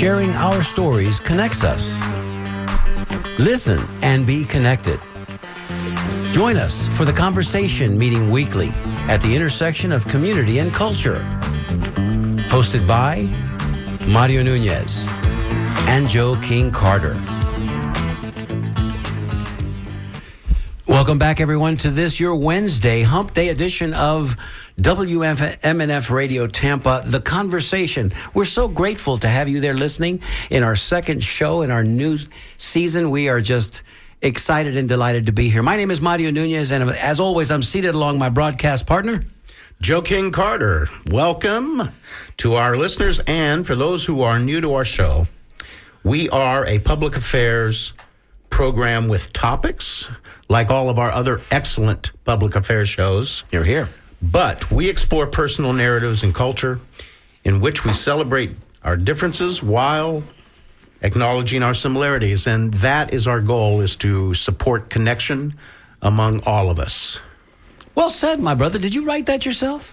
sharing our stories connects us. Listen and be connected. Join us for the conversation meeting weekly at the intersection of community and culture. Hosted by Mario Nunez and Joe King Carter. Welcome back, everyone, to this, your Wednesday Hump Day edition of WMNF Radio Tampa, The Conversation. We're so grateful to have you there listening in our second show in our new season. We are just excited and delighted to be here. My name is Mario Nunez, and as always, I'm seated along my broadcast partner, Joe King Carter. Welcome to our listeners, and for those who are new to our show, we are a public affairs program with topics like all of our other excellent public affairs shows. You're here. But we explore personal narratives and culture in which we celebrate our differences while acknowledging our similarities. And that is our goal, is to support connection among all of us. Well said, my brother. Did you write that yourself?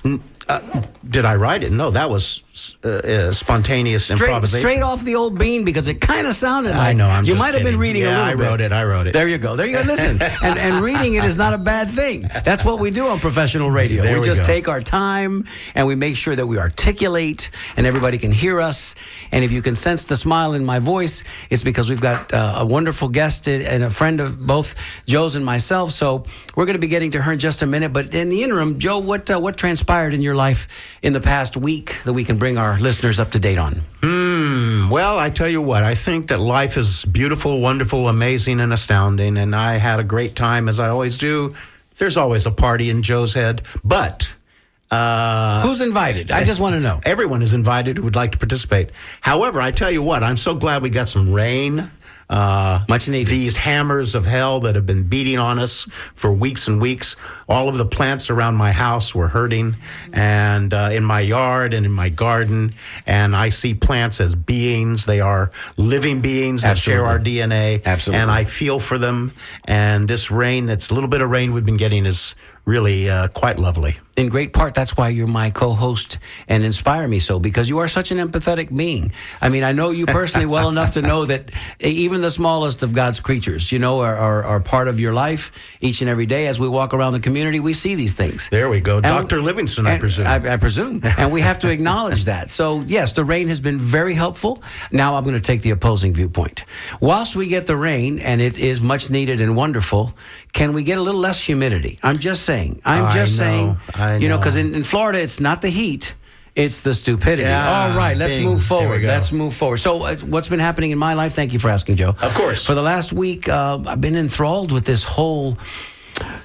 Did I write it? No, that was spontaneous improvisation. Straight off the old bean, because it kind of sounded like I know. you might have been reading a little bit. I wrote it. There you go. Listen, and reading it is not a bad thing. That's what we do on professional radio. We just take our time and we make sure that we articulate and everybody can hear us. And if you can sense the smile in my voice, it's because we've got a wonderful guest and a friend of both Joe's and myself. So we're going to be getting to her in just a minute. But in the interim, Joe, what transpired in your life in the past week that we can bring our listeners up to date on? Well, I tell you what, I think that life is beautiful, wonderful, amazing, and astounding, and I had a great time, as I always do. There's always a party in Joe's head, but who's invited? I just want to know. Everyone is invited who would like to participate. However, I tell you what, I'm so glad we got some rain. Much needed. These hammers of hell that have been beating on us for weeks and weeks. All of the plants around my house were hurting, and in my yard and in my garden. And I see plants as beings. They are living beings that share our DNA. Absolutely. And I feel for them. And this rain, that's a little bit of rain we've been getting, is really quite lovely. In great part, that's why you're my co-host and inspire me so, because you are such an empathetic being. I mean, I know you personally well enough to know that even the smallest of God's creatures, are part of your life each and every day. As we walk around the community, we see these things. There we go. Dr. Livingston, I presume. I presume. And we have to acknowledge that. So, yes, the rain has been very helpful. Now I'm going to take the opposing viewpoint. Whilst we get the rain, and it is much needed and wonderful, can we get a little less humidity? I'm just saying. I know. Because in Florida, it's not the heat, it's the stupidity. Yeah, all right, let's move forward. Let's move forward. So what's been happening in my life? Thank you for asking, Joe. Of course. For the last week, I've been enthralled with this whole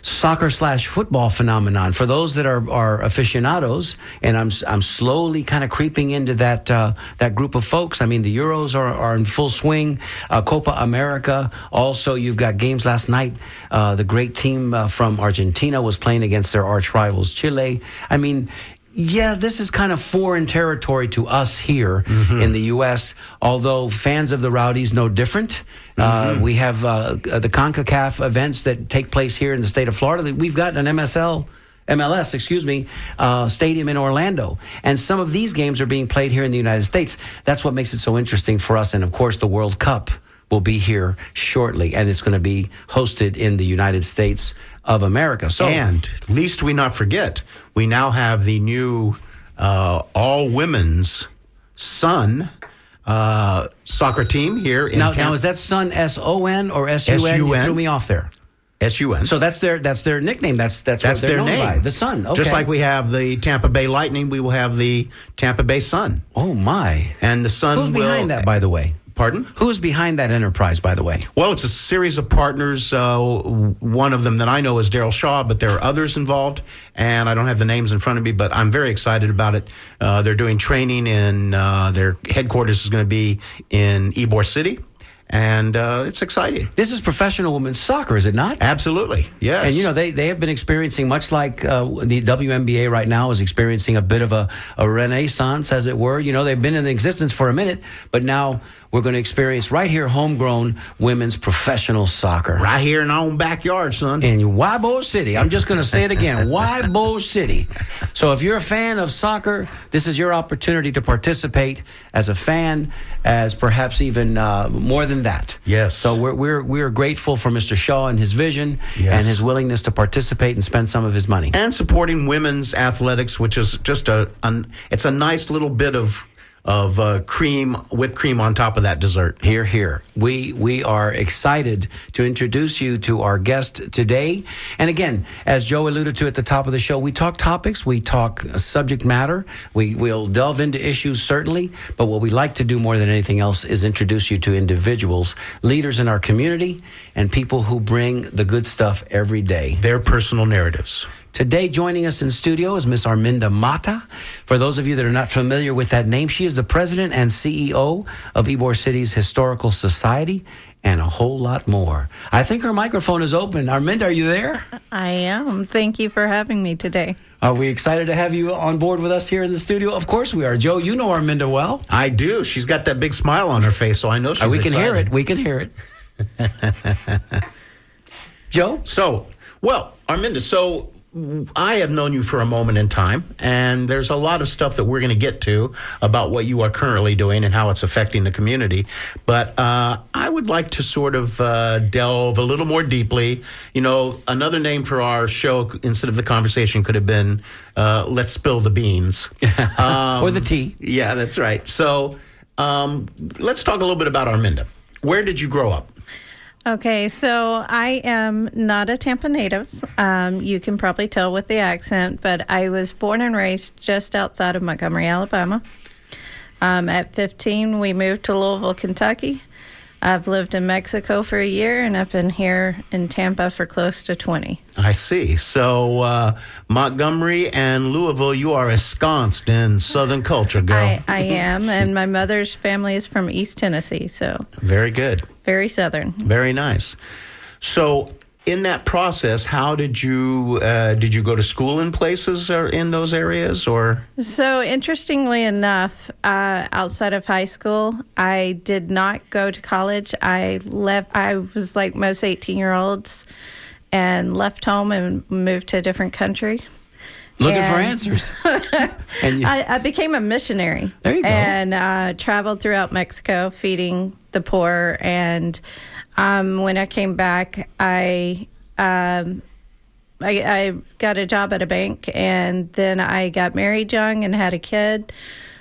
soccer/football phenomenon. For those that are aficionados, and I'm slowly kind of creeping into that group of folks. I mean, the Euros are in full swing. Copa America. Also, you've got games last night. The great team from Argentina was playing against their arch rivals, Chile. I mean, yeah, this is kind of foreign territory to us here in the U.S., although fans of the Rowdies know different. We have the CONCACAF events that take place here in the state of Florida. We've got an MLS, stadium in Orlando. And some of these games are being played here in the United States. That's what makes it so interesting for us. And, of course, the World Cup will be here shortly, and it's going to be hosted in the United States of America. So, and least we not forget, we now have the new all-women's Sun soccer team here in Tampa. Now, is that Sun S-O-N or S-U-N? You threw me off there. S-U-N. So that's their nickname. That's what they're their known name. by. The Sun. Okay. Just like we have the Tampa Bay Lightning, we will have the Tampa Bay Sun. Oh, my. And the Sun Who's behind that, by the way? Pardon? Who's behind that enterprise, by the way? Well, it's a series of partners. One of them that I know is Daryl Shaw, but there are others involved, and I don't have the names in front of me, but I'm very excited about it. They're doing training in their headquarters is going to be in Ybor City, and it's exciting. This is professional women's soccer, is it not? Absolutely, yes. And, you know, they have been experiencing, much like the WNBA right now is experiencing a bit of a renaissance, as it were. You know, they've been in existence for a minute, but now we're going to experience right here homegrown women's professional soccer. Right here in our own backyard, son. In Waibo City. I'm just going to say it again. Waibo City. So if you're a fan of soccer, this is your opportunity to participate as a fan, as perhaps even more than that. Yes. So we're grateful for Mr. Shaw and his vision Yes. and his willingness to participate and spend some of his money. And supporting women's athletics, which is just it's a nice little bit of whipped cream on top of that dessert. Here, here. We are excited to introduce you to our guest today. And again, as Joe alluded to at the top of the show, we talk topics, we talk subject matter, we'll delve into issues certainly, but what we like to do more than anything else is introduce you to individuals, leaders in our community, and people who bring the good stuff every day. Their personal narratives. Today, joining us in studio is Miss Arminda Mata. For those of you that are not familiar with that name, she is the president and CEO of Ybor City's Historical Society, and a whole lot more. I think her microphone is open. Arminda, are you there? I am. Thank you for having me today. Are we excited to have you on board with us here in the studio? Of course we are. Joe, you know Arminda well. I do. She's got that big smile on her face, so I know she's We can excited. hear it. We can hear it. Joe? So, well, Arminda, so I have known you for a moment in time, and there's a lot of stuff that we're going to get to about what you are currently doing and how it's affecting the community. But I would like to sort of delve a little more deeply. You know, another name for our show, instead of the conversation, could have been Let's Spill the Beans. Or the tea. Yeah, that's right. So let's talk a little bit about Arminda. Where did you grow up? Okay, so I am not a Tampa native. You can probably tell with the accent, but I was born and raised just outside of Montgomery, Alabama. At 15, we moved to Louisville, Kentucky. I've lived in Mexico for a year, and I've been here in Tampa for close to 20. I see. So Montgomery and Louisville, you are ensconced in Southern culture, girl. I am, and my mother's family is from East Tennessee, so Very good. very Southern. Very nice. So in that process, how did you go to school in places or in those areas, or? So interestingly enough, outside of high school, I did not go to college. I was like most 18-year-olds and left home and moved to a different country. Looking for And- answers. And you- I became a missionary. There you go. And traveled throughout Mexico feeding the poor. And when I came back, I got a job at a bank, and then I got married young and had a kid.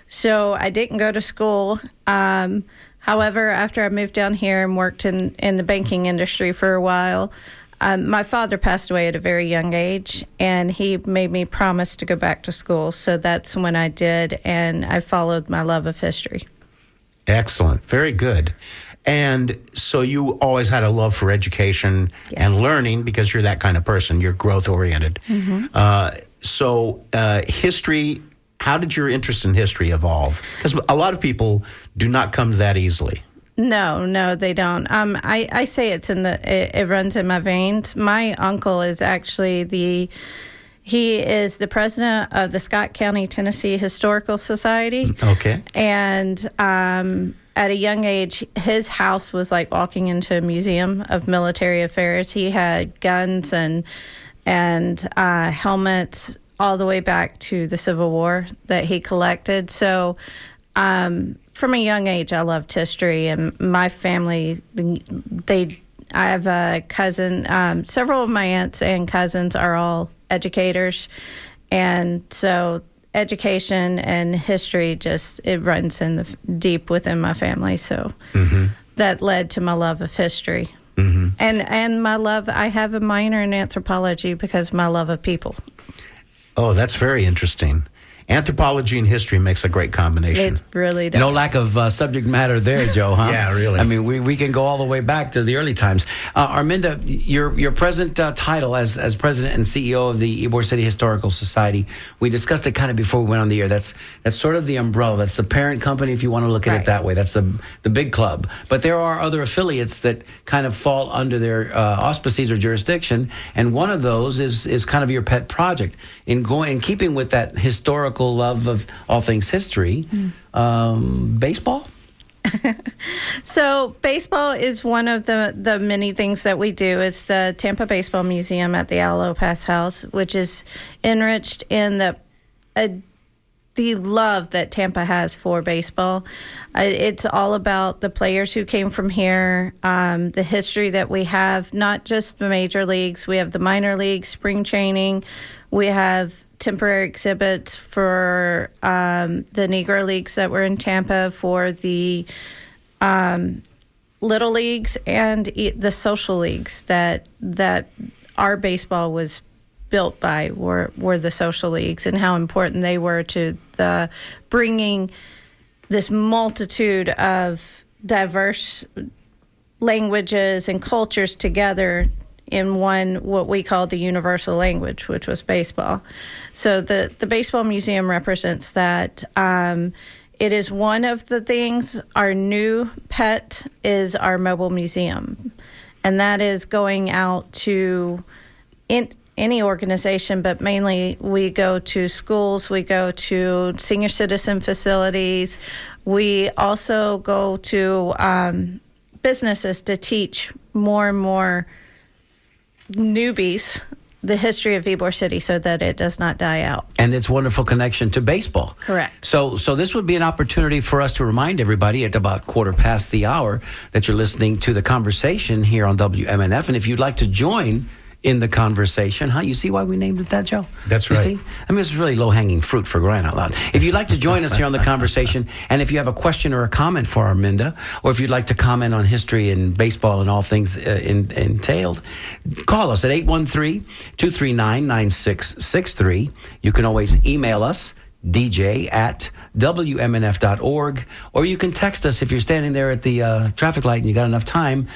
So I didn't go to school. However, after I moved down here and worked in the banking industry for a while, my father passed away at a very young age, and he made me promise to go back to school. So that's when I did, and I followed my love of history. Excellent. Very good. And so you always had a love for education and Yes. learning because you're that kind of person. You're growth oriented. So history, how did your interest in history evolve? Because a lot of people do not come that easily. No, they don't. I say it runs in my veins. My uncle is actually he is the president of the Scott County, Tennessee Historical Society. Okay. And at a young age, his house was like walking into a museum of military affairs. He had guns and helmets all the way back to the Civil War that he collected. So from a young age, I loved history, and my family, I have a cousin. Several of my aunts and cousins are all educators, and so education and history it runs deep within my family. So that led to my love of history, and my love. I have a minor in anthropology because of my love of people. Oh, that's very interesting. anthropology and history makes a great combination. It really does. No lack of subject matter there, Joe, huh? Yeah, really. I mean, we can go all the way back to the early times. Arminda, your present title as president and CEO of the Ybor City Historical Society, we discussed it kind of before we went on the air. That's sort of the umbrella. That's the parent company, if you want to look at it that way. That's the big club. But there are other affiliates that kind of fall under their auspices or jurisdiction, and one of those is kind of your pet project in keeping with that historical love of all things history. Baseball. So baseball is one of the many things that we do. It's the Tampa Baseball Museum at the Alalo Pass House, which is enriched in the love that Tampa has for baseball. It's all about the players who came from here, the history that we have, not just the major leagues. We have the minor leagues, spring training. We have temporary exhibits for the Negro Leagues that were in Tampa, for the Little Leagues and the social leagues that our baseball was built by were the social leagues, and how important they were to the bringing this multitude of diverse languages and cultures together in one, what we call the universal language, which was baseball. So the Baseball Museum represents that. It is one of the things. Our new pet is our mobile museum, and that is going out to any organization, but mainly we go to schools, we go to senior citizen facilities. We also go to businesses to teach more and more newbies the history of Ybor City so that it does not die out. And its wonderful connection to baseball. Correct. So this would be an opportunity for us to remind everybody at about 1:15 that you're listening to the conversation here on WMNF. And if you'd like to join in the conversation, you see why we named it that, Joe? That's you right. See? I mean, it's really low-hanging fruit, for crying out loud. If you'd like to join us here on the conversation, and if you have a question or a comment for Arminda, or if you'd like to comment on history and baseball and all things entailed, call us at 813-239-9663. You can always email us, dj@wmnf.org, or you can text us if you're standing there at the traffic light and you got enough time.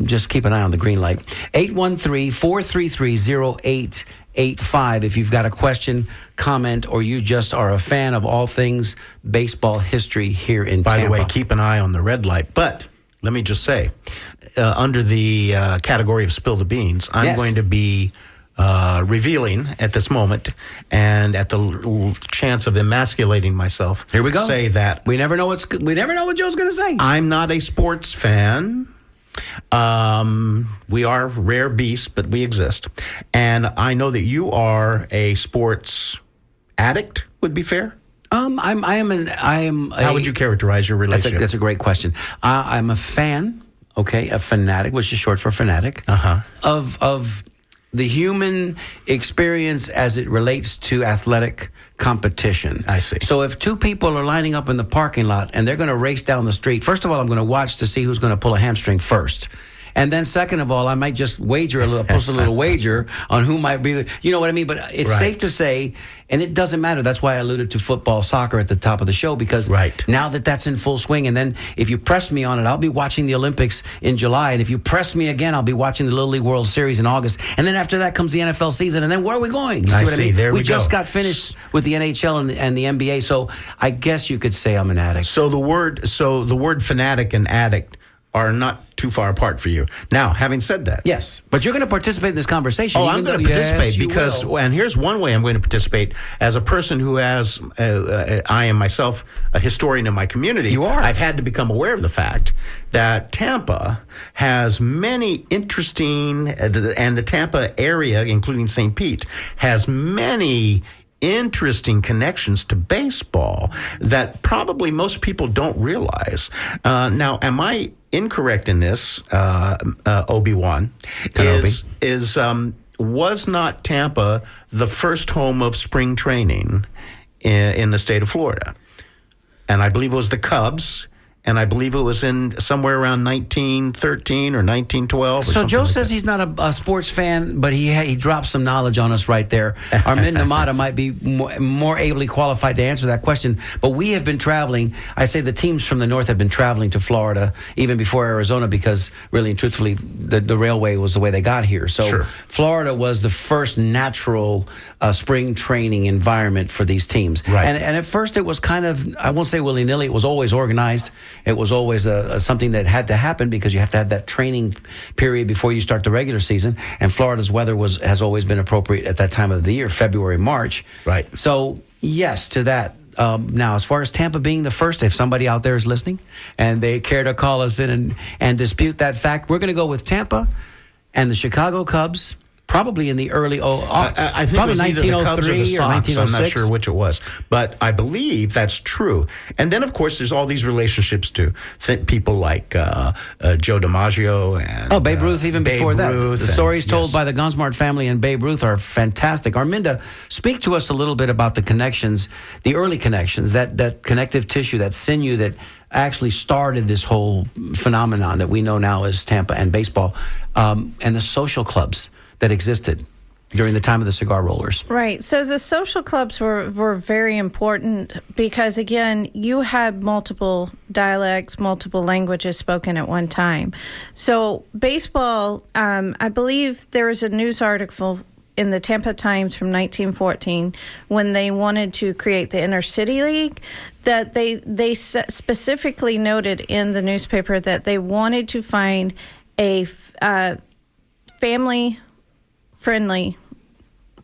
Just keep an eye on the green light. 813-433-0885 if you've got a question, comment, or you just are a fan of all things baseball history here in Tampa. By the way, keep an eye on the red light. But let me just say, under the category of Spill the Beans, I'm going to be revealing at this moment, and at the chance of emasculating myself, here we go. Say that we never know what Joe's going to say. I'm not a sports fan. We are rare beasts, but we exist. And I know that you are a sports addict, would be fair? How would you characterize your relationship? That's a great question. I'm a fan, a fanatic, which is short for fanatic, of the human experience as it relates to athletic competition. I see. So if two people are lining up in the parking lot and they're going to race down the street, first of all, I'm going to watch to see who's going to pull a hamstring first. And then second of all, I might just post a little wager on who might be you know what I mean? But it's safe to say, and it doesn't matter. That's why I alluded to football, soccer at the top of the show, because now that's in full swing. And then if you press me on it, I'll be watching the Olympics in July. And if you press me again, I'll be watching the Little League World Series in August. And then after that comes the NFL season. And then where are we going? You see what I mean? There we just go. got finished with the NHL and the NBA. So I guess you could say I'm an addict. So the word fanatic and addict are not too far apart for you. Now, having said that. Yes. But you're going to participate in this conversation. Oh, I'm going to participate because, and here's one way I'm going to participate. As a person who has, I am myself a historian in my community. You are. I've had to become aware of the fact that Tampa has many interesting, and the Tampa area, including St. Pete, has many interesting connections to baseball that probably most people don't realize. Now, am I incorrect in this, Obi-Wan? Was not Tampa the first home of spring training in the state of Florida? And I believe it was the Cubs and I believe it was in somewhere around 1913 or 1912. Or So something Joe like says that. he's not a sports fan, but he dropped some knowledge on us right there. Armin Namada might be more ably qualified to answer that question. But we have been traveling. I say the teams from the north have been traveling to Florida even before Arizona because really and truthfully the railway was the way they got here. So Sure. Florida was the first natural spring training environment for these teams. Right. And at first it was kind of, I won't say willy-nilly, it was always organized. It was always something that had to happen because you have to have that training period before you start the regular season. And Florida's weather has always been appropriate at that time of the year, February, March. Right. So, yes, to that. Now, as far as Tampa being the first, if somebody out there is listening and they care to call us in and dispute that fact, we're going to go with Tampa and the Chicago Cubs. Probably in the early aughts. I think probably it was either the Cubs or the 1903 or Sox. I'm 1906. not sure which it was, but I believe that's true. And then, of course, there's all these relationships to people like Joe DiMaggio and Babe Ruth, even Babe before that. Ruth The stories told yes. by the Gonsmart family and Babe Ruth are fantastic. Arminda, speak to us a little bit about the connections, the early connections, that connective tissue, that sinew that actually started this whole phenomenon that we know now as Tampa and baseball, and the social clubs that existed during the time of the cigar rollers. Right. So the social clubs were very important because, again, you had multiple dialects, multiple languages spoken at one time. So baseball, I believe there was a news article in the Tampa Times from 1914 when they wanted to create the Intercity League that they specifically noted in the newspaper that they wanted to find a family-friendly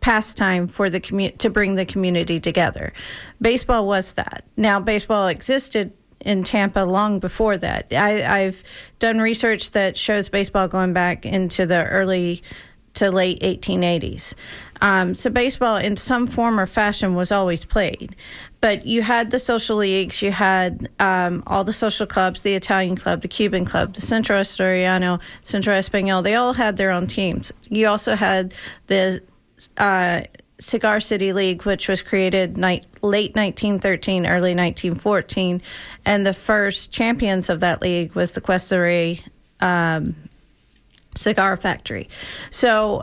pastime for the to bring the community together. Baseball was that. Now, baseball existed in Tampa long before that. I've done research that shows baseball going back into the early to late 1880s. So baseball in some form or fashion was always played. But you had the social leagues, you had all the social clubs, the Italian club, the Cuban club, the Centro Asturiano, Centro Español, they all had their own teams. You also had the Cigar City League, which was created late 1913, early 1914. And the first champions of that league was the Cuesta Rey Cigar Factory. So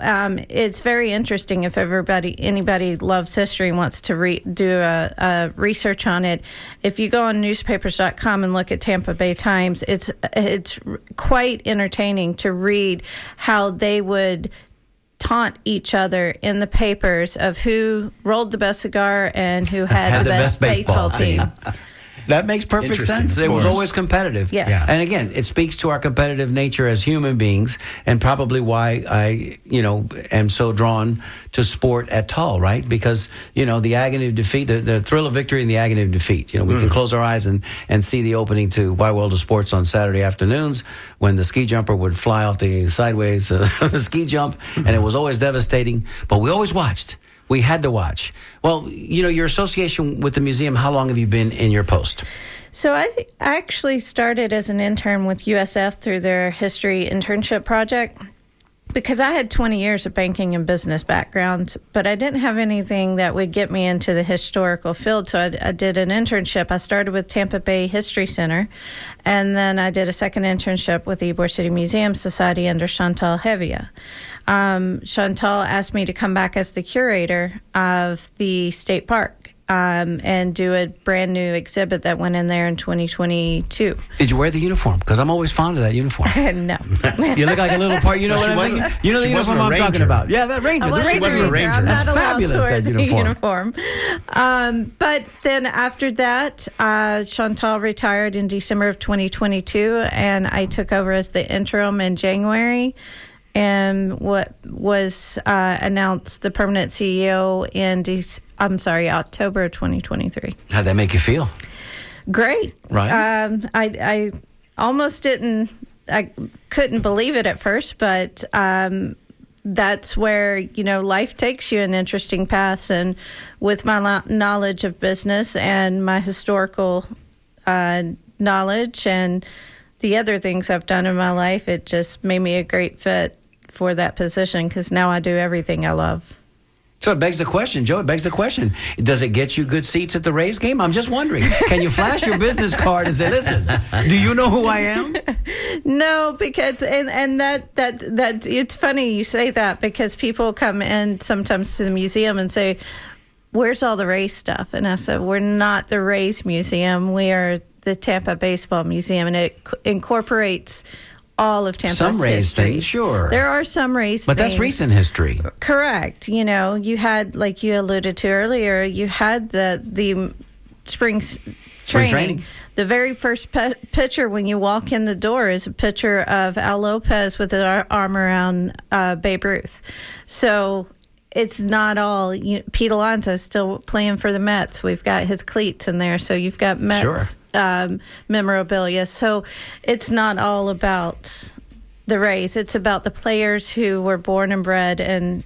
it's very interesting if anybody loves history and wants to do a research on it. If you go on newspapers.com and look at Tampa Bay Times, it's quite entertaining to read how they would taunt each other in the papers of who rolled the best cigar and who had the best baseball team. That makes perfect Interesting, sense. of It was course. always competitive. Yes. Yeah. And again, it speaks to our competitive nature as human beings and probably why I, am so drawn to sport at all, right? Because, the agony of defeat, the thrill of victory and the agony of defeat. We can close our eyes and see the opening to Wide World of Sports on Saturday afternoons when the ski jumper would fly off the sideways, the ski jump, and it was always devastating. But we always watched. We had to watch. Well, your association with the museum, how long have you been in your post? So I actually started as an intern with USF through their history internship project because I had 20 years of banking and business background, but I didn't have anything that would get me into the historical field. So I did an internship. I started with Tampa Bay History Center, and then I did a second internship with the Ybor City Museum Society under Chantal Hevia. Chantal asked me to come back as the curator of the state park and do a brand new exhibit that went in there in 2022. Did you wear the uniform? Because I'm always fond of that uniform. No. You look like a little part. You know Well, what she I mean? wasn't- You know the she uniform wasn't a I'm talking ranger. about. Yeah, that ranger. I wasn't She wasn't a ranger. I'm That's not allowed fabulous, to wear that the uniform. But then after that, Chantal retired in December of 2022, and I took over as the interim in January. And what was announced the permanent CEO in October of 2023. How'd that make you feel? Great. Right. I almost didn't. I couldn't believe it at first, but that's where life takes you in interesting paths. And with my knowledge of business and my historical knowledge and the other things I've done in my life, it just made me a great fit for that position because now I do everything I love. So it begs the question, Joe. It begs the question: does it get you good seats at the Rays game? I'm just wondering. Can you flash your business card and say, "Listen, do you know who I am?" No, because and that it's funny you say that, because people come in sometimes to the museum and say, "Where's all the Rays stuff?" And I said, "We're not the Rays Museum. We are the Tampa Baseball Museum, and it incorporates all of Tampa's Some Rays history. things, sure. There are some Rays But things. that's recent history. Correct. You know, you had, like you alluded to earlier, you had the spring training. The very first picture when you walk in the door is a picture of Al Lopez with the arm around Babe Ruth. So it's not all. Pete Alonso's still playing for the Mets. We've got his cleats in there, so you've got Mets memorabilia. So it's not all about the Rays. It's about the players who were born and bred in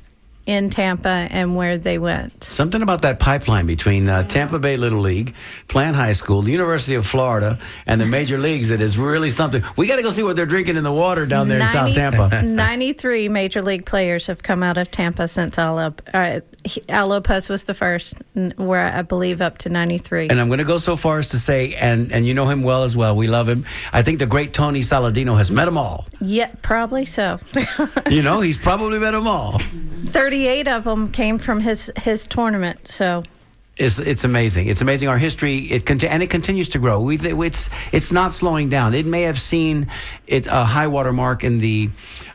Tampa and where they went. Something about that pipeline between Tampa Bay Little League, Plant High School, the University of Florida, and the major leagues that is really something. We got to go see what they're drinking in the water down there in South Tampa. 93 major league players have come out of Tampa since Al Lopez was the first, where I believe up to 93. And I'm going to go so far as to say, and you know him well as well. We love him. I think the great Tony Saladino has met them all. Yeah, probably so. You know, he's probably met them all. 38 of them came from his tournament. So it's amazing. It's amazing. Our history, it continues to grow. It's not slowing down. It may have seen a high water mark in the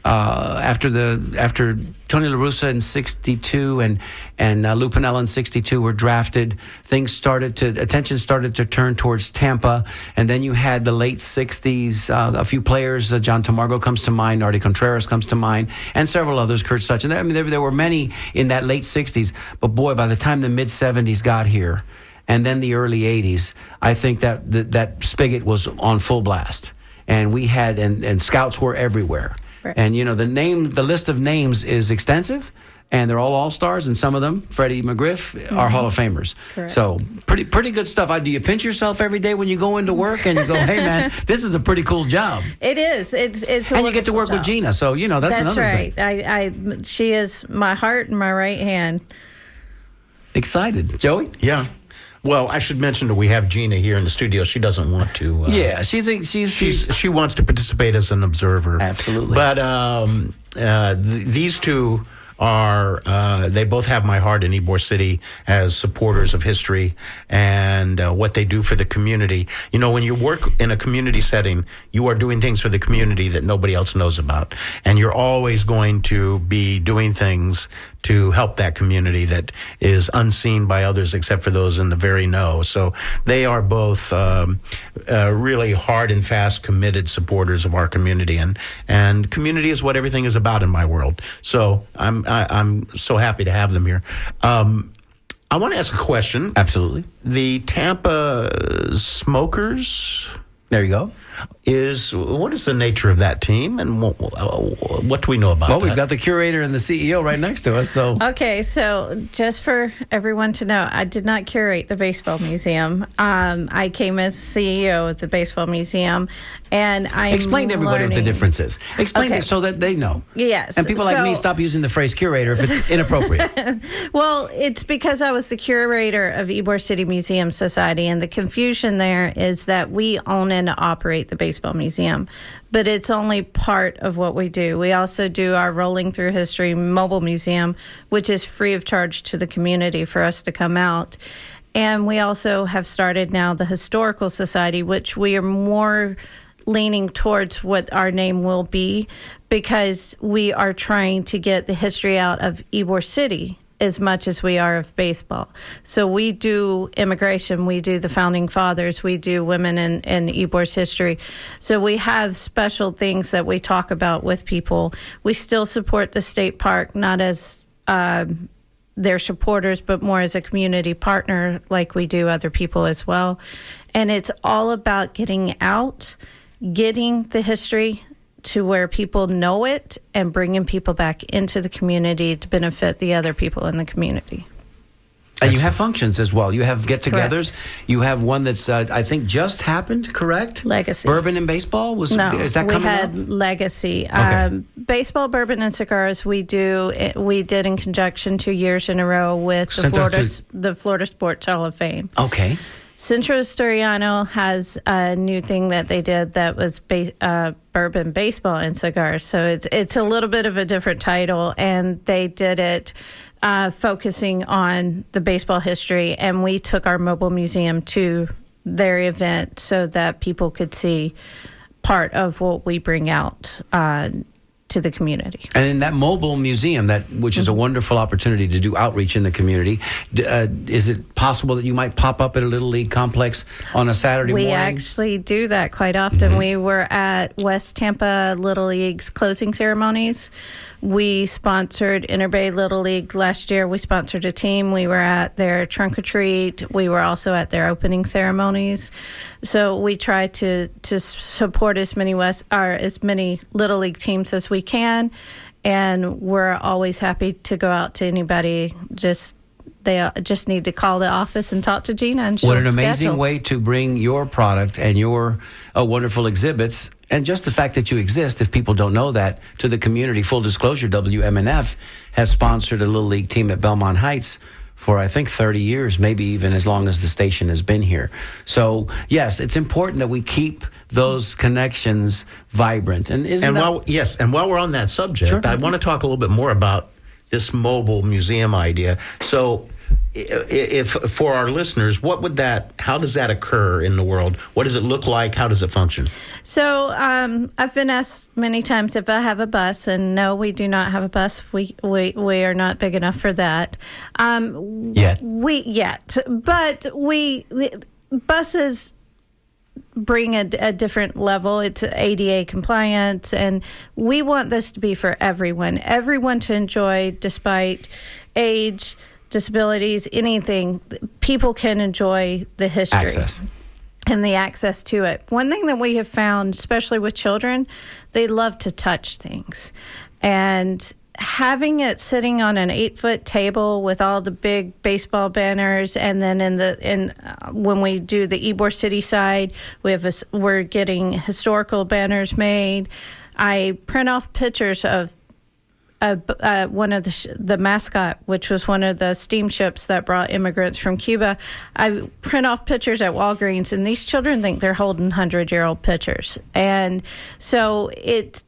after Tony La Russa in '62 and Lou Piniella in '62 were drafted. Attention started to turn towards Tampa, and then you had the late '60s. A few players, John Tamargo comes to mind, Nardi Contreras comes to mind, and several others, Kurt Such. I mean, there were many in that late '60s. But boy, by the time the mid '70s got here, and then the early '80s, I think that spigot was on full blast, and we had and scouts were everywhere. And, you know, the list of names is extensive, and they're all stars, and some of them, Freddie McGriff, are Hall of Famers. Correct. So pretty good stuff. Do you pinch yourself every day when you go into work and you go, hey, man, this is a pretty cool job? it is. It's a and you get to work job. with Gina, so, you know, that's another right. thing. She is my heart and my right hand. Excited. Joey? Yeah. Well, I should mention that we have Gina here in the studio. She doesn't want to. Yeah, she wants to participate as an observer. Absolutely. But these two are they both have my heart in Ybor City as supporters of history and what they do for the community. You know, when you work in a community setting, you are doing things for the community that nobody else knows about, and you're always going to be doing things to help that community that is unseen by others except for those in the very know. So they are both really hard and fast committed supporters of our community, and community is what everything is about in my world. So I'm so happy to have them here. I want to ask a question. Absolutely. The Tampa Smokers, There you go. what is the nature of that team, and what do we know about Well, that? we've got the curator and the CEO right next to us, so... Okay, so just for everyone to know, I did not curate the Baseball Museum. I came as CEO of the Baseball Museum, and I Explain to everybody what the difference is. Explain Okay. it so that they know. Yes. And people like me stop using the phrase curator if it's inappropriate. Well, it's because I was the curator of Ybor City Museum Society, and the confusion there is that we own and operate the Baseball Museum, but it's only part of what we do. We also do our Rolling Through History mobile museum, which is free of charge to the community for us to come out. And we also have started now the Historical Society, which we are more leaning towards what our name will be, because we are trying to get the history out of Ybor City as much as we are of baseball. So we do immigration, we do the founding fathers, we do women in Ybor's history. So we have special things that we talk about with people. We still support the state park, not as their supporters, but more as a community partner like we do other people as well. And it's all about getting out, getting the history to where people know it, and bringing people back into the community to benefit the other people in the community. And you have functions as well. You have get-togethers. Correct. You have one that's, I think, just happened, correct? Legacy. Bourbon and baseball? Is that coming we had up? Legacy. Okay. Baseball, bourbon, and cigars. We did in conjunction 2 years in a row with the Florida Sports Hall of Fame. Okay. Centro Storiano has a new thing that they did that was bourbon, baseball, and cigars. So it's a little bit of a different title, and they did it focusing on the baseball history. And we took our mobile museum to their event so that people could see part of what we bring out to the community. And in that mobile museum, which is a wonderful opportunity to do outreach in the community, is it possible that you might pop up at a Little League complex on a Saturday morning? We actually do that quite often. We were at West Tampa Little League's closing ceremonies. We sponsored Interbay Little League last year. We sponsored a team. We were at their trunk or treat. We were also at their opening ceremonies. So we try to support as many Little League teams as we can, and we're always happy to go out to anybody. They just need to call the office and talk to Gina, and she'll What an amazing schedule. way to bring your product and your wonderful exhibits, and just the fact that you exist, if people don't know that, to the community. Full disclosure, WMNF has sponsored a Little League team at Belmont Heights for, I think, 30 years, maybe even as long as the station has been here. So, yes, it's important that we keep those connections vibrant. And while we're on that subject, Sure. I want to talk a little bit more about this mobile museum idea. So, if for our listeners, how does that occur in the world? What does it look like? How does it function? So I've been asked many times if I have a bus, and no, we do not have a bus. We are not big enough for that yet. But buses bring a different level. It's ADA compliant, and we want this to be for everyone to enjoy, despite age, disabilities, anything. People can enjoy the history. access. And the access to it. One thing that we have found, especially with children, they love to touch things. And having it sitting on an 8-foot table with all the big baseball banners, and then when we do the Ybor City side, we're getting historical banners made. I print off pictures of one of the mascot, which was one of the steamships that brought immigrants from Cuba. I print off pictures at Walgreens, and these children think they're holding 100-year-old pictures. And so it's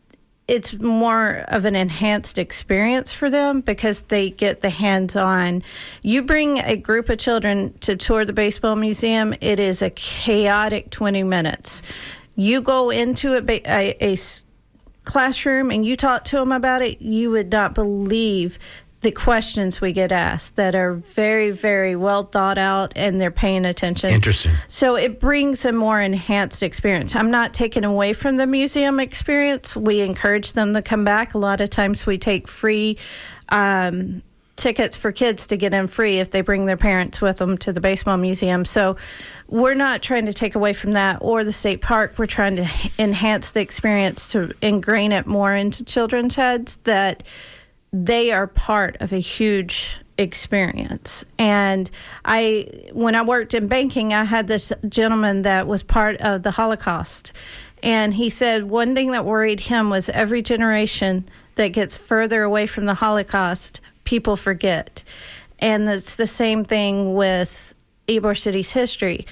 more of an enhanced experience for them because they get the hands-on. You bring a group of children to tour the baseball museum, it is a chaotic 20 minutes. You go into a classroom and you talk to them about it, you would not believe the questions we get asked that are very, very well thought out, and they're paying attention. Interesting. So it brings a more enhanced experience. I'm not taking away from the museum experience. We encourage them to come back. A lot of times we take free tickets for kids to get in free if they bring their parents with them to the baseball museum. So we're not trying to take away from that or the state park. We're trying to enhance the experience to ingrain it more into children's heads that they are part of a huge experience. And when I worked in banking, I had this gentleman that was part of the Holocaust. And he said one thing that worried him was every generation that gets further away from the Holocaust, people forget. And it's the same thing with Ybor City's history.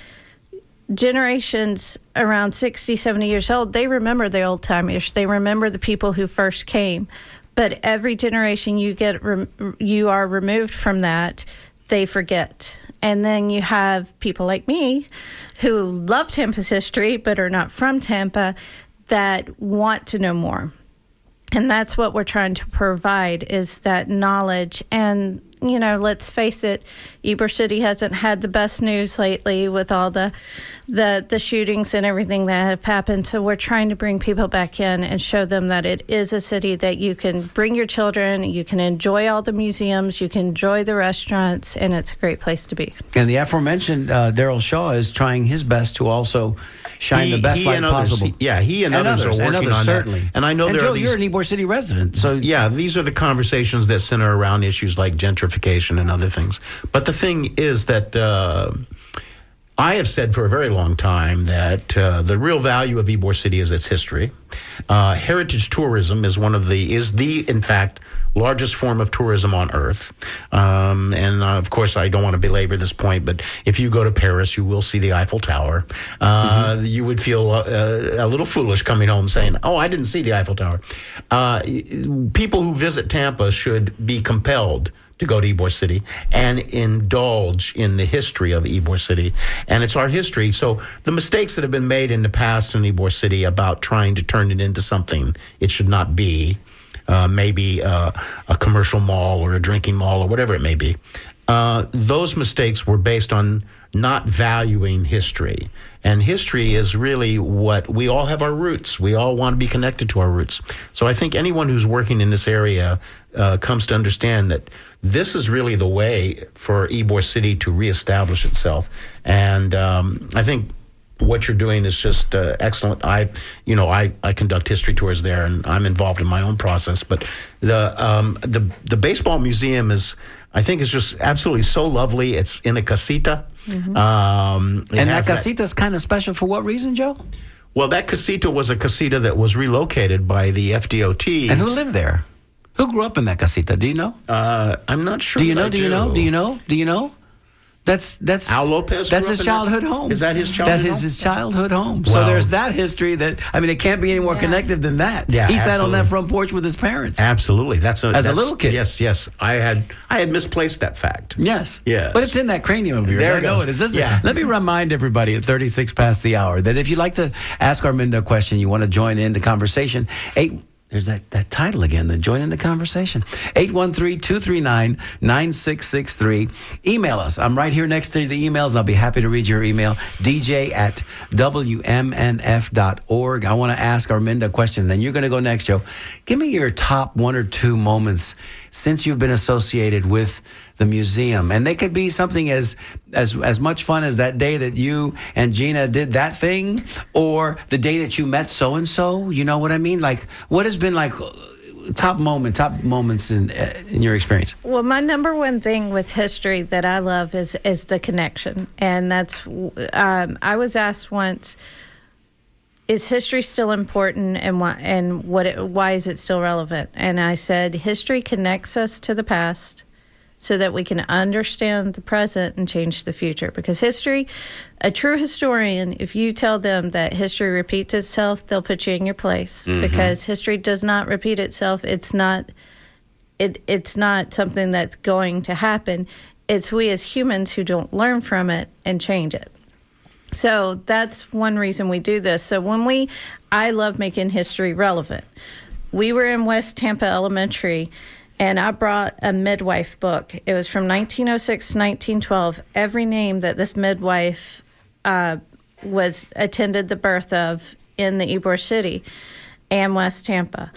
Generations around 60, 70 years old, they remember the old timers. They remember the people who first came. But every generation you are removed from that, they forget. And then you have people like me who love Tampa's history but are not from Tampa that want to know more. And that's what we're trying to provide, is that knowledge. And, let's face it, Ybor City hasn't had the best news lately with all the shootings and everything that have happened. So we're trying to bring people back in and show them that it is a city that you can bring your children, you can enjoy all the museums, you can enjoy the restaurants, and it's a great place to be. And the aforementioned Daryl Shaw is trying his best to also shine the best light possible. He and others are working on certainly. that. And I know and there Joe, are these... you're an Ybor City resident. So these are the conversations that center around issues like gentrification gentrification and other things. But the thing is that I have said for a very long time that the real value of Ybor City is its history. Heritage tourism is in fact, largest form of tourism on earth. Of course, I don't want to belabor this point, but if you go to Paris, you will see the Eiffel Tower. You would feel a little foolish coming home saying, "Oh, I didn't see the Eiffel Tower." People who visit Tampa should be compelled to go to Ybor City and indulge in the history of Ybor City. And it's our history. So the mistakes that have been made in the past in Ybor City about trying to turn it into something it should not be, maybe a commercial mall or a drinking mall or whatever it may be, those mistakes were based on not valuing history. And history is really what we all have our roots. We all want to be connected to our roots. So I think anyone who's working in this area comes to understand that this is really the way for Ybor City to reestablish itself. And I think what you're doing is just excellent. I conduct history tours there, and I'm involved in my own process. But the baseball museum I think is just absolutely so lovely. It's in a casita. And that casita is kind of special for what reason, Joe? Well, that casita was a casita that was relocated by the FDOT. And who lived there? Who grew up in that casita? Do you know? I'm not sure. Do you know? Do you know? That's Al Lopez. That's his childhood home. Is that his childhood home? That is his childhood home. Wow. So there's that history that it can't be any more connected than that. Yeah, he sat on that absolutely. front porch with his parents. Absolutely. That's a little kid. Yes. I had misplaced that fact. Yes. Yes. But it's in that cranium of yours. There I it know goes. it is. Listen, Yeah. let me remind everybody at 36 past the hour that if you'd like to ask Arminda a question, you want to join in the conversation, there's that title again, then join in the conversation. 813-239-9663. Email us. I'm right here next to the emails. I'll be happy to read your email. dj@wmnf.org. I want to ask Arminda a question. Then you're going to go next, Joe. Give me your top 1 or 2 moments since you've been associated with the museum. And they could be something as much fun as that day that you and Gina did that thing, or the day that you met so-and-so. You know what I mean? Like, what has been like top moments in your experience? Well, my number one thing with history that I love is the connection. And that's, I was asked once, is history still important, and why is it still relevant? And I said, history connects us to the past so that we can understand the present and change the future. Because history, a true historian, if you tell them that history repeats itself, they'll put you in your place. Because history does not repeat itself. It's not something that's going to happen. It's we as humans who don't learn from it and change it. So that's one reason we do this. So I love making history relevant. We were in West Tampa Elementary, and I brought a midwife book. It was from 1906 to 1912. Every name that this midwife attended the birth of in the Ybor City and West Tampa.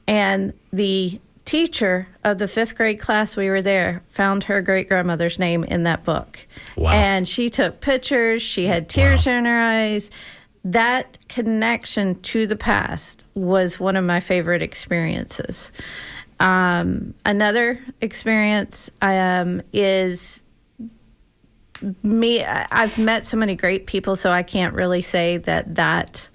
And the teacher of the 5th grade class we were there found her great-grandmother's name in that book. Wow. And she took pictures. She had tears in her eyes. That connection to the past was one of my favorite experiences. Another experience is me. I've met so many great people, so I can't really say that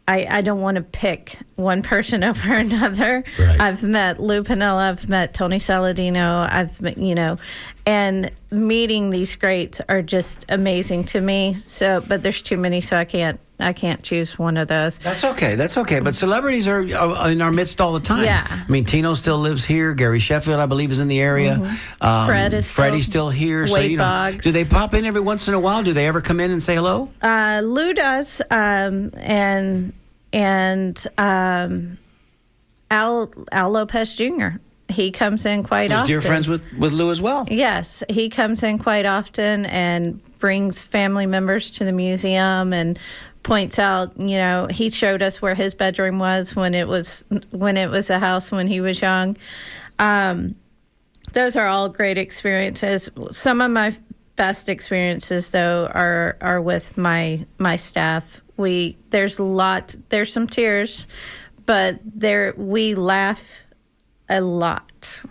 I don't want to pick one person over another. Right. I've met Lou Piniella, I've met Tony Saladino, and meeting these greats are just amazing to me. So, but there's too many, so I can't choose one of those. That's okay. But celebrities are in our midst all the time. Yeah. I mean, Tino still lives here. Gary Sheffield, I believe, is in the area. Freddie's still here. Wade Boggs. Do they pop in every once in a while? Do they ever come in and say hello? Lou does, and Al Lopez Jr. He comes in quite often. Dear friends with Lou as well. Yes, he comes in quite often and brings family members to the museum and points out, he showed us where his bedroom was when it was a house when he was young. Those are all great experiences. Some of my best experiences, though, are with my staff. There's some tears, but we laugh a lot.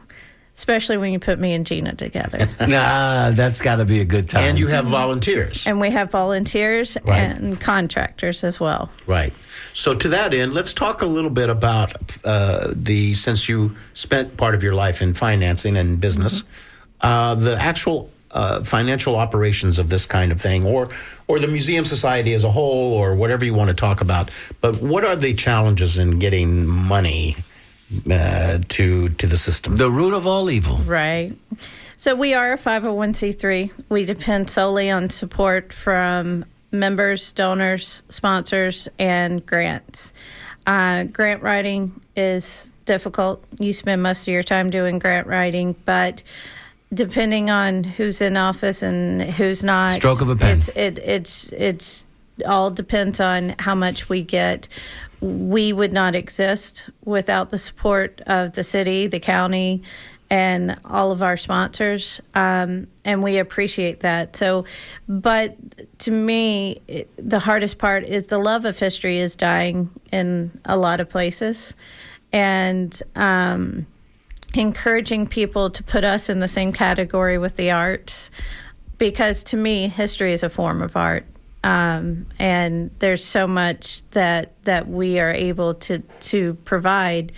especially when you put me and Gina together. That's got to be a good time. And you have volunteers. And we have volunteers Right. and contractors as well. Right. So to that end, let's talk a little bit about since you spent part of your life in financing and business, the actual financial operations of this kind of thing, or the Museum Society as a whole, or whatever you want to talk about. But what are the challenges in getting money to the system? The root of all evil. Right. So we are a 501c3. We depend solely on support from members, donors, sponsors, and grants. Grant writing is difficult. You spend most of your time doing grant writing, but depending on who's in office and who's not, Stroke of a pen. It's all depends on how much we get. We would not exist without the support of the city, the county, and all of our sponsors, and we appreciate that. So, but to me, the hardest part is the love of history is dying in a lot of places, and encouraging people to put us in the same category with the arts, because to me, history is a form of art. And there's so much that we are able to provide.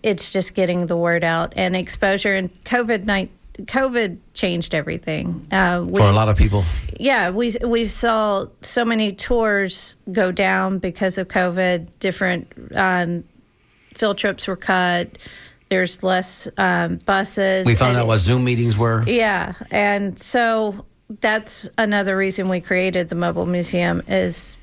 It's just getting the word out and exposure. And COVID changed everything For a lot of people. Yeah, we saw so many tours go down because of COVID. Different field trips were cut. There's less buses. We found out what Zoom meetings were. Yeah, and so that's another reason we created the mobile museum. Is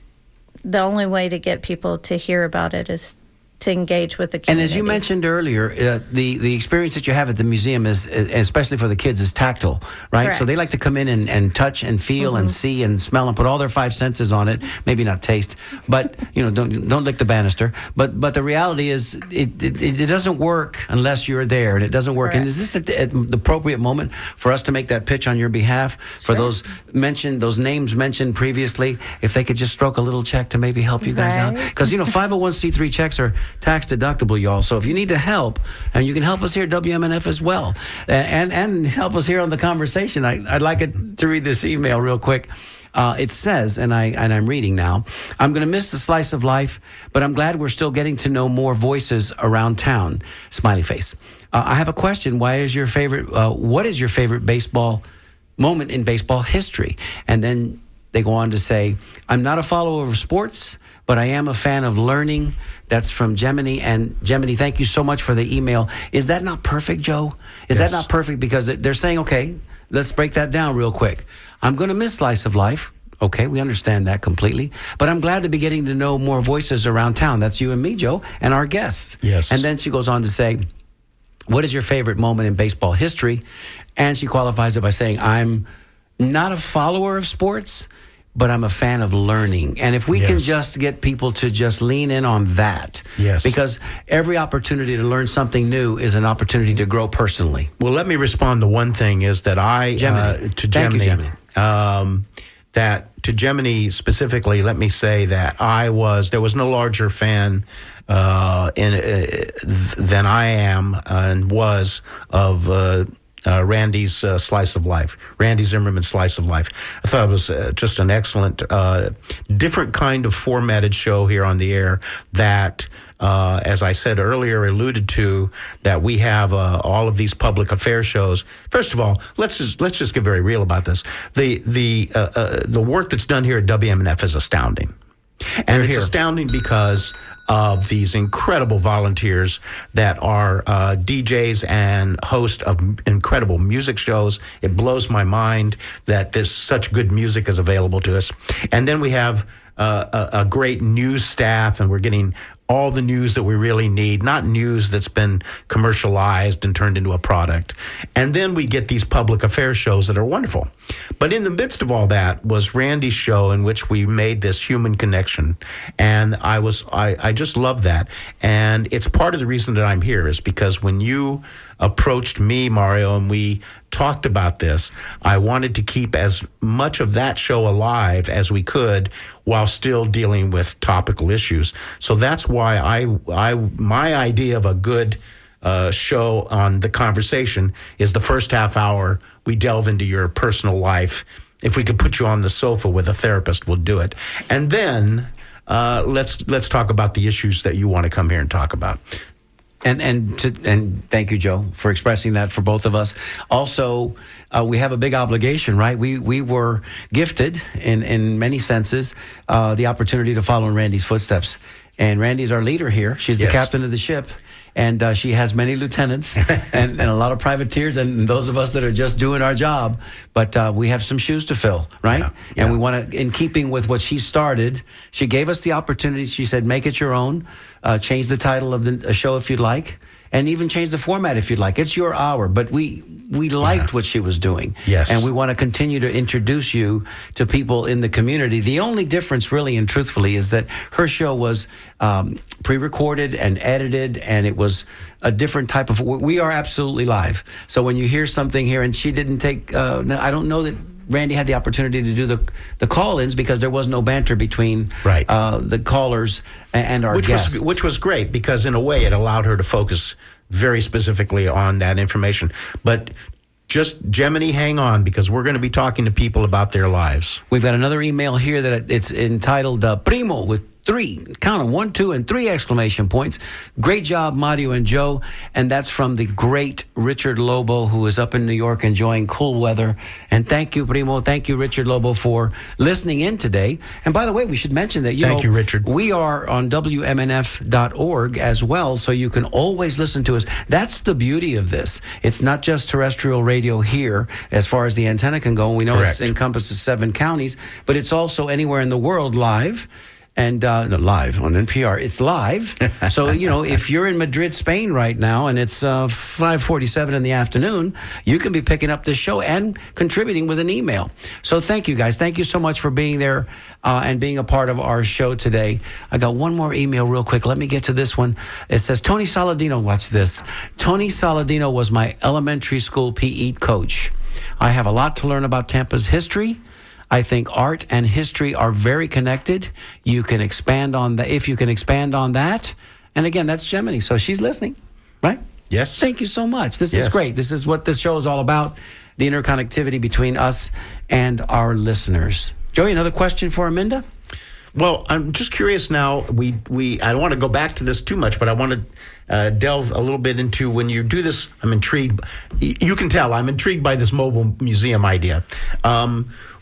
the only way to get people to hear about it is to engage with the community. And as you mentioned earlier, the experience that you have at the museum is, especially for the kids, is tactile, right? Correct. So they like to come in and touch and feel and see and smell and put all their five senses on it. Maybe not taste, but don't lick the banister. But the reality is, it doesn't work unless you're there, and it doesn't work. Correct. And is this the appropriate moment for us to make that pitch on your behalf for those names mentioned previously? If they could just stroke a little check to maybe help you guys out, Right. because 501c3 checks are tax deductible, y'all. So if you need to help, and you can help us here at WMNF as well, and help us here on the conversation, I'd like it to read this email real quick. It says, and I'm reading now, I'm going to miss the slice of life, but I'm glad we're still getting to know more voices around town. Smiley face. I have a question. What is your favorite baseball moment in baseball history? And then they go on to say, I'm not a follower of sports, but I am a fan of learning. That's from Gemini. And Gemini, thank you so much for the email. Is that not perfect, Joe? Is Yes. that not perfect? Because they're saying, okay, let's break that down real quick. I'm going to miss Slice of Life. Okay, we understand that completely. But I'm glad to be getting to know more voices around town. That's you and me, Joe, and our guests. Yes. And then she goes on to say, what is your favorite moment in baseball history? And she qualifies it by saying, I'm not a follower of sports, but I'm a fan of learning. And if we can Yes. just get people to just lean in on that. Yes. Because every opportunity to learn something new is an opportunity to grow personally. Well, let me respond to one thing is that Gemini. to Thank you, Gemini, that to Gemini specifically, let me say that there was no larger fan than I am and was of Randy's Slice of Life, Randy Zimmerman's Slice of Life. I thought it was just an excellent, different kind of formatted show here on the air that, as I said earlier, alluded to that we have all of these public affairs shows. First of all, let's just get very real about this. The work that's done here at WMNF is astounding. And it's astounding because of these incredible volunteers that are DJs and hosts of incredible music shows. It blows my mind that there's such good music is available to us. And then we have a great news staff, and we're getting all the news that we really need, not news that's been commercialized and turned into a product. And then we get these public affairs shows that are wonderful. But in the midst of all that was Randy's show, in which we made this human connection. And I just love that. And it's part of the reason that I'm here is because when you approached me, Mario, and we talked about this, I wanted to keep as much of that show alive as we could while still dealing with topical issues. So that's why my idea of a good show on The Conversation is the first half hour we delve into your personal life. If we could put you on the sofa with a therapist, we'll do it. And then let's talk about the issues that you want to come here and talk about. And thank you, Joe, for expressing that for both of us. Also, we have a big obligation, right? We were gifted in many senses the opportunity to follow in Randy's footsteps. And Randy's our leader here. She's the captain of the ship. And she has many lieutenants and a lot of privateers and those of us that are just doing our job. But we have some shoes to fill, right? Yeah. And we want to, in keeping with what she started, she gave us the opportunity. She said, make it your own. Change the title of the show if you'd like. And even change the format if you'd like. It's your hour. But we liked what she was doing. Yes. And we want to continue to introduce you to people in the community. The only difference, really and truthfully, is that her show was pre-recorded and edited, and it was a different type of... We are absolutely live. So when you hear something here, and she didn't take... I don't know that Randy had the opportunity to do the call-ins because there was no banter between the callers and our guests. Which was great because, in a way, it allowed her to focus very specifically on that information. But just, Gemini, hang on, because we're going to be talking to people about their lives. We've got another email here that it's entitled Primo with 3, count them, 1, 2, and 3 exclamation points. Great job, Mario and Joe. And that's from the great Richard Lobo, who is up in New York enjoying cool weather. And thank you, Primo. Thank you, Richard Lobo, for listening in today. And by the way, we should mention that, Thank you, Richard. We are on WMNF.org as well, so you can always listen to us. That's the beauty of this. It's not just terrestrial radio here, as far as the antenna can go. We know it encompasses 7 counties, but it's also anywhere in the world live. And live on NPR. It's live. So, if you're in Madrid, Spain right now, and it's 5:47 in the afternoon, you can be picking up this show and contributing with an email. So thank you, guys. Thank you so much for being there and being a part of our show today. I got one more email real quick. Let me get to this one. It says, Tony Saladino, watch this. Tony Saladino was my elementary school PE coach. I have a lot to learn about Tampa's history. I think art and history are very connected. You can expand on that if you can expand on that. And again, that's Gemini, so she's listening, right? Yes. Thank you so much. This is great. This is what this show is all about, the interconnectivity between us and our listeners. Joey, another question for Aminda? Well, I'm just curious now. I don't want to go back to this too much, but I want to delve a little bit into when you do this. I'm intrigued. You can tell I'm intrigued by this mobile museum idea.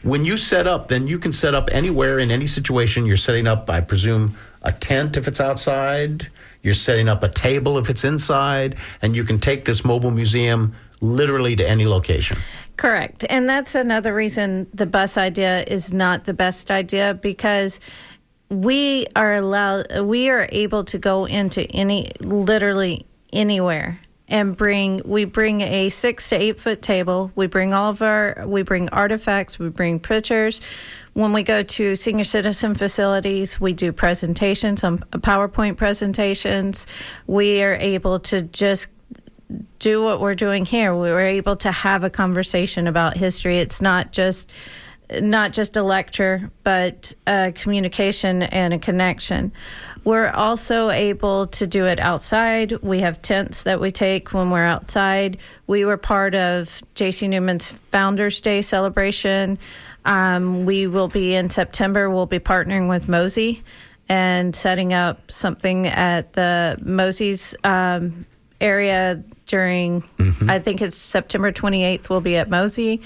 When you set up, then you can set up anywhere in any situation. You're setting up, I presume, a tent if it's outside. You're setting up a table if it's inside, and you can take this mobile museum literally to any location. Correct. And that's another reason the bus idea is not the best idea, because we are able to go into literally anywhere and bring a 6 to 8 foot table. We bring artifacts, we bring pictures. When we go to senior citizen facilities, we do presentations, PowerPoint presentations. We are able to just do what we're doing here. We were able to have a conversation about history. It's not just a lecture, but a communication and a connection. We're also able to do it outside. We have tents that we take when we're outside. We were part of J.C. Newman's Founders Day celebration. We will be in September. We'll be partnering with Mosey and setting up something at the Mosey's area during, I think it's September 28th, we'll be at Mosey.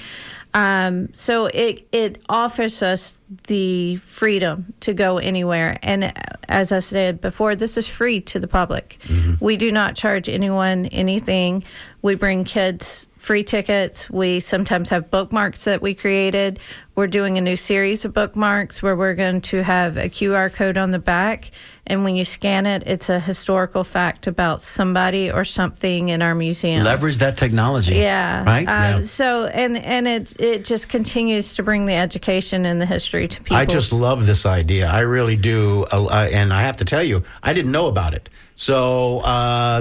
So it offers us the freedom to go anywhere. And as I said before, this is free to the public. We do not charge anyone anything. We bring kids free tickets. We sometimes have bookmarks that we created. We're doing a new series of bookmarks where we're going to have a QR code on the back. And when you scan it, it's a historical fact about somebody or something in our museum. Leverage that technology. Yeah. Right? So, and it just continues to bring the education and the history to people. I just love this idea. I really do. And I have to tell you, I didn't know about it. So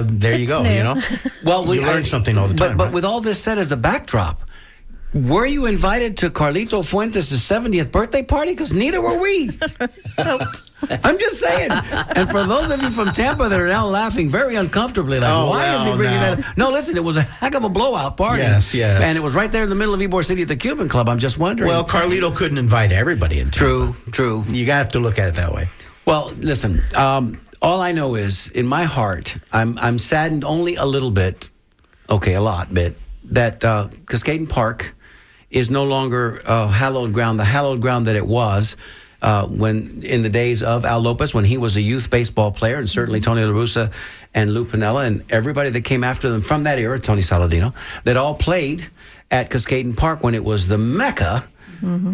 there you go. New. You know, Well, you learn something all the time. But right? with all this said as the backdrop, were you invited to Carlito Fuentes' 70th birthday party? Because neither were we. Nope. I'm just saying. And for those of you from Tampa that are now laughing very uncomfortably, like, Oh, why is he no, bringing no. that? No, listen, it was a heck of a blowout party. Yes, yes. And it was right there in the middle of Ybor City at the Cuban Club. I'm just wondering. Well, Carlito couldn't invite everybody in. True. You have to look at it that way. Well, listen, all I know is in my heart, I'm saddened only a little bit, okay, a lot bit, that Cascaden Park is no longer hallowed ground, the hallowed ground that it was when in the days of Al Lopez, when he was a youth baseball player, and certainly Tony La Russa and Lou Piniella and everybody that came after them from that era, Tony Saladino, that all played at Cascaden Park when it was the mecca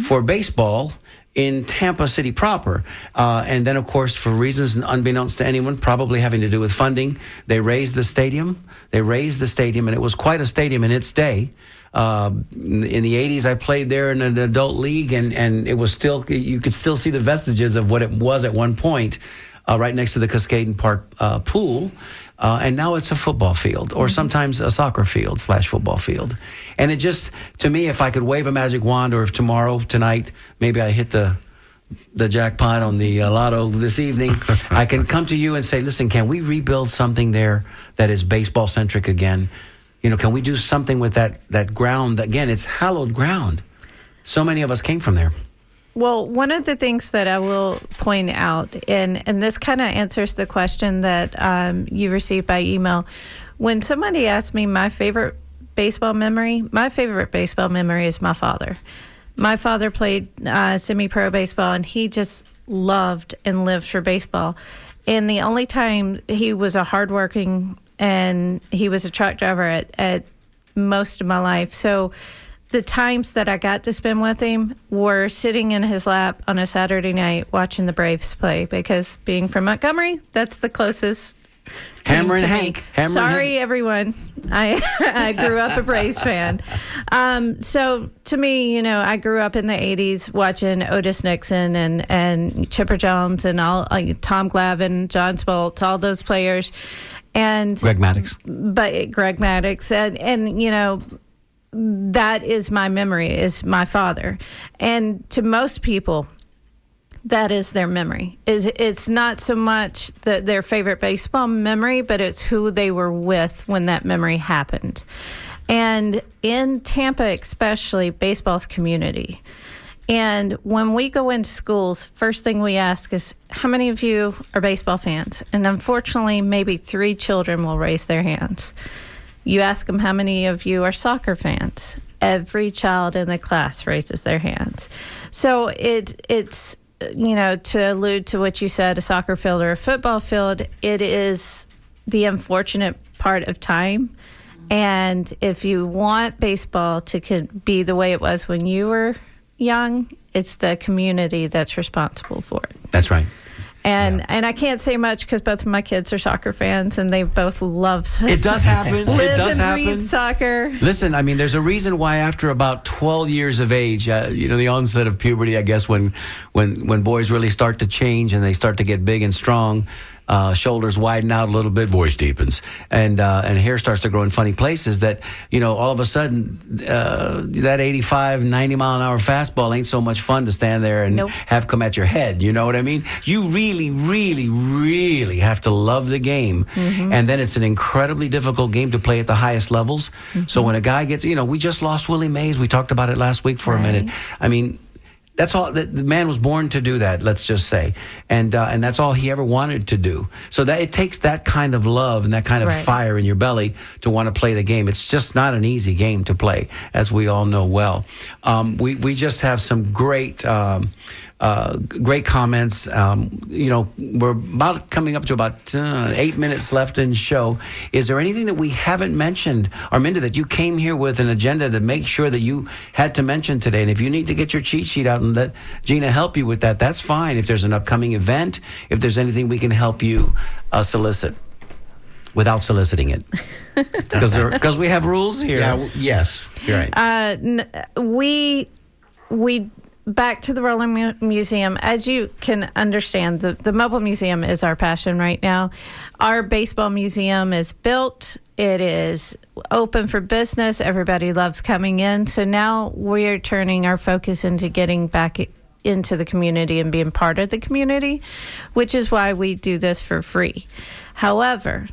for baseball in Tampa City proper. And then, of course, for reasons unbeknownst to anyone, probably having to do with funding, they raised the stadium. And it was quite a stadium in its day. In the 80s, I played there in an adult league, and it was still, you could still see the vestiges of what it was at one point, right next to the Cascaden Park pool. And now it's a football field, or sometimes a soccer field / football field. And it just, to me, if I could wave a magic wand, or if tonight, maybe I hit the jackpot on the lotto this evening, I can come to you and say, listen, can we rebuild something there that is baseball centric again? You know, can we do something with that ground? Again, it's hallowed ground. So many of us came from there. Well, one of the things that I will point out, and this kind of answers the question that you received by email. When somebody asked me my favorite baseball memory is my father. My father played semi-pro baseball, and he just loved and lived for baseball. And the only time he was a hardworking, and he was a truck driver at most of my life. So the times that I got to spend with him were sitting in his lap on a Saturday night watching the Braves play, because being from Montgomery, that's the closest team Hammer and to me. Hank. Hammer and Sorry, Hank. everyone. I grew up a Braves fan. So to me, I grew up in the 80s watching Otis Nixon and Chipper Jones and all Tom Glavine, John Smoltz, all those players. And Greg Maddux. But Greg Maddux. And that is my memory, is my father. And to most people, that is their memory. It's not so much their favorite baseball memory, but it's who they were with when that memory happened. And in Tampa especially, baseball's community. And when we go into schools, first thing we ask is, how many of you are baseball fans? And unfortunately, maybe 3 children will raise their hands. You ask them, how many of you are soccer fans? Every child in the class raises their hands. So it's to allude to what you said, a soccer field or a football field, it is the unfortunate part of time. And if you want baseball to be the way it was when you were young, it's the community that's responsible for it. That's right. And I can't say much because both of my kids are soccer fans, and they both love It does happen. live It does and happen. breathe soccer. Listen, I mean, there's a reason why after about 12 years of age, the onset of puberty, I guess, when boys really start to change and they start to get big and strong, shoulders widen out a little bit, voice deepens, and hair starts to grow in funny places, that, all of a sudden, that 85, 90 mile an hour fastball ain't so much fun to stand there and Nope. have come at your head. You know what I mean? You really, really, really have to love the game. And then it's an incredibly difficult game to play at the highest levels. So when a guy gets, we just lost Willie Mays. We talked about it last week for a minute. I mean, that's all. The man was born to do that, let's just say, and that's all he ever wanted to do. So that it takes that kind of love and that kind of Right. fire in your belly to want to play the game. It's just not an easy game to play, as we all know well. We just have some great comments. We're about coming up to about 8 minutes left in the show. Is there anything that we haven't mentioned, Arminda, that you came here with an agenda to make sure that you had to mention today? And if you need to get your cheat sheet out and let Gina help you with that, that's fine. If there's an upcoming event, if there's anything we can help you solicit without soliciting it, because we have rules here. Yeah, yes, you're right. We back to the Rolling Museum. As you can understand, the mobile museum is our passion right now. Our baseball museum is built. It is open for business. Everybody loves coming in. So now we're turning our focus into getting back into the community and being part of the community, which is why we do this for free. However,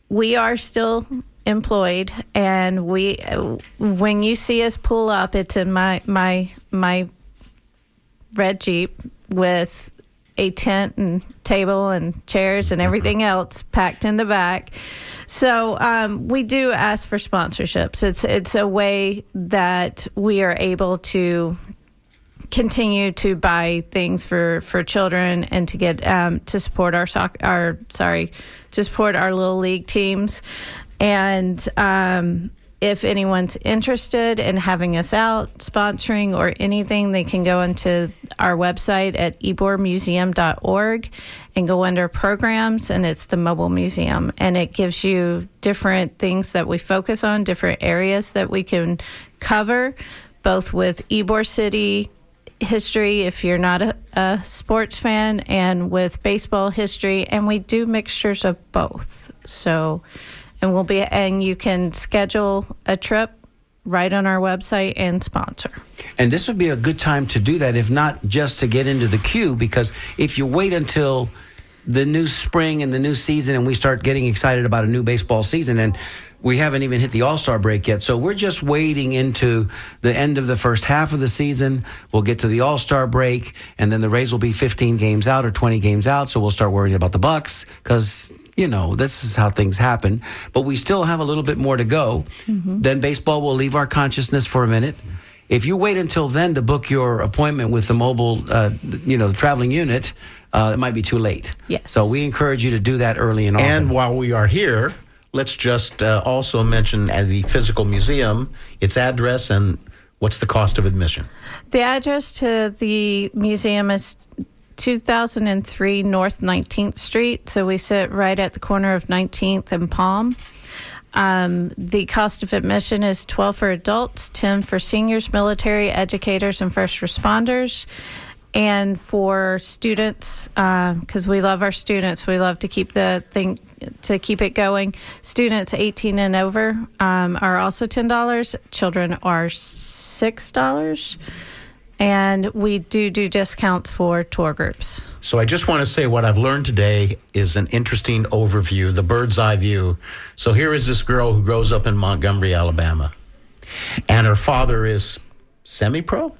we are still employed, and when you see us pull up, it's in my red Jeep with a tent and table and chairs and everything else packed in the back. So we do ask for sponsorships. It's a way that we are able to continue to buy things for children and to get to support to support our little league teams. And if anyone's interested in having us out, sponsoring, or anything, they can go into our website at ebormuseum.org and go under programs, and it's the mobile museum. And it gives you different things that we focus on, different areas that we can cover, both with Ybor City history, if you're not a sports fan, and with baseball history. And we do mixtures of both. And you can schedule a trip right on our website and sponsor. And this would be a good time to do that, if not just to get into the queue, because if you wait until the new spring and the new season and we start getting excited about a new baseball season, and we haven't even hit the All-Star break yet, so we're just waiting into the end of the first half of the season. We'll get to the All-Star break, and then the Rays will be 15 games out or 20 games out, so we'll start worrying about the Bucks, because this is how things happen. But we still have a little bit more to go. Mm-hmm. Then baseball will leave our consciousness for a minute. If you wait until then to book your appointment with the mobile, the traveling unit, it might be too late. Yes. So we encourage you to do that early and often. And while we are here, let's just also mention the physical museum, its address, and what's the cost of admission. The address to the museum is 2003 North 19th Street. So we sit right at the corner of 19th and Palm. The cost of admission is $12 for adults, $10 for seniors, military, educators, and first responders. And for students, because we love our students, we love to keep keep it going. Students 18 and over are also $10. Children are $6. And we do discounts for tour groups. So I just want to say what I've learned today is an interesting overview, the bird's eye view. So here is this girl who grows up in Montgomery, Alabama. And her father is semi-pro?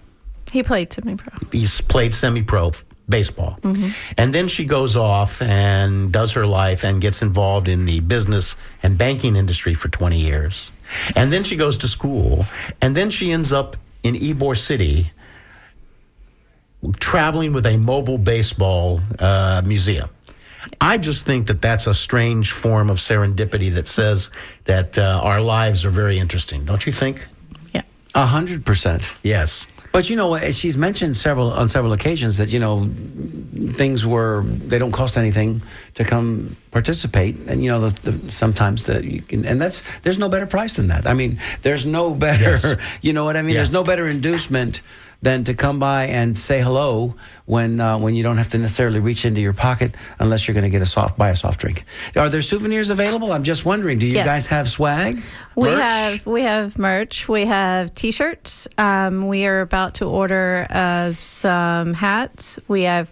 He played semi-pro. He's played semi-pro baseball. Mm-hmm. And then she goes off and does her life and gets involved in the business and banking industry for 20 years. And then she goes to school. And then she ends up in Ybor City, traveling with a mobile baseball museum. I just think that that's a strange form of serendipity that says that our lives are very interesting. Don't you think? Yeah. 100%. Yes. But she's mentioned on several occasions that they don't cost anything to come participate, and sometimes that you can, and there's no better price than that. I mean, there's no better, yes. You know what I mean? Yeah. There's no better inducement than to come by and say hello when you don't have to necessarily reach into your pocket unless you're going to buy a soft drink. Are there souvenirs available? I'm just wondering. Do you Yes. guys have swag? We Merch? have merch. We have T-shirts. We are about to order some hats. We have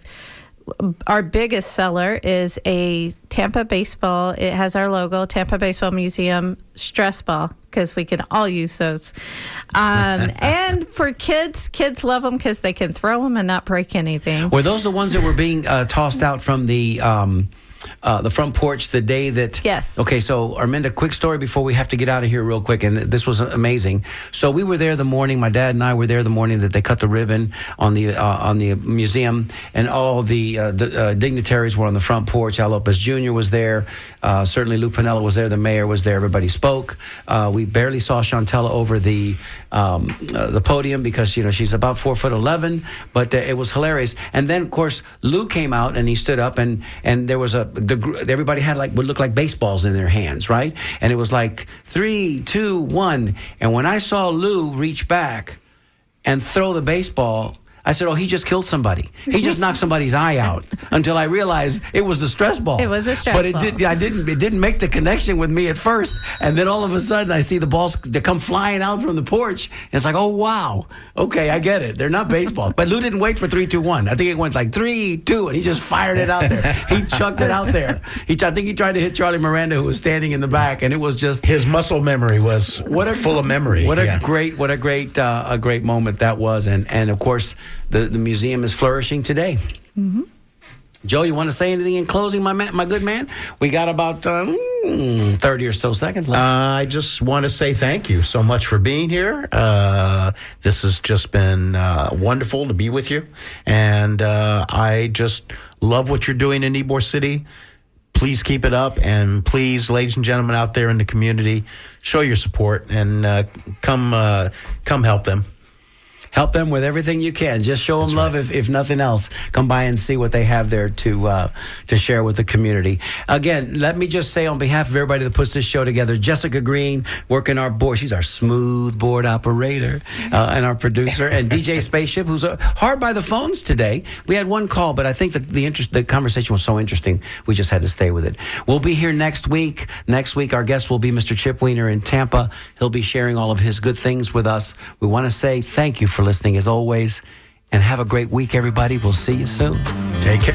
our biggest seller is a Tampa baseball. It has our logo, Tampa Baseball Museum stress ball, because we can all use those. And for kids love them because they can throw them and not break anything. Were those the ones that were being tossed out from the front porch the day that... Yes. Okay, so Arminda, quick story before we have to get out of here real quick, and this was amazing. So we were there the morning, my dad and I were there the morning that they cut the ribbon on the museum, and all the dignitaries were on the front porch. Al Lopez Jr. was there. Certainly Lou Piniella was there. The mayor was there. Everybody spoke. We barely saw Chantella over the podium because, she's about 4'11", but it was hilarious. And then, of course, Lou came out and he stood up, and there was everybody had what looked like baseballs in their hands, right? And it was like 3, 2, 1. And when I saw Lou reach back and throw the baseball, I said, "Oh, he just killed somebody. He just knocked somebody's eye out." until I realized it was the stress ball. It was a stress but it ball. did. It didn't make the connection with me at first, and then all of a sudden I see the balls they come flying out from the porch. And it's like, oh wow, okay, I get it. They're not baseball. But Lou didn't wait for 3, 2, 1. I think it went like 3, 2, and he just fired it out there. He chucked it out there. I think he tried to hit Charlie Miranda, who was standing in the back, and it was just His muscle memory was full of memory. What a Yeah. great moment that was, and of course the museum is flourishing today. Mm-hmm. Joe, you want to say anything in closing, my good man? We got about 30 or so seconds left. I just want to say thank you so much for being here. This has just been wonderful to be with you. And I just love what you're doing in Ybor City. Please keep it up. And please, ladies and gentlemen out there in the community, show your support and come help them. Help them with everything you can. Just show them love, if nothing else. Come by and see what they have there to share with the community. Again, let me just say on behalf of everybody that puts this show together, Jessica Green, working our board. She's our smooth board operator and our producer. And DJ Spaceship, who's hard by the phones today. We had one call, but I think the conversation was so interesting, we just had to stay with it. We'll be here next week. Next week, our guest will be Mr. Chip Weiner in Tampa. He'll be sharing all of his good things with us. We want to say thank you for listening as always, and have a great week, everybody. We'll see you soon. Take care.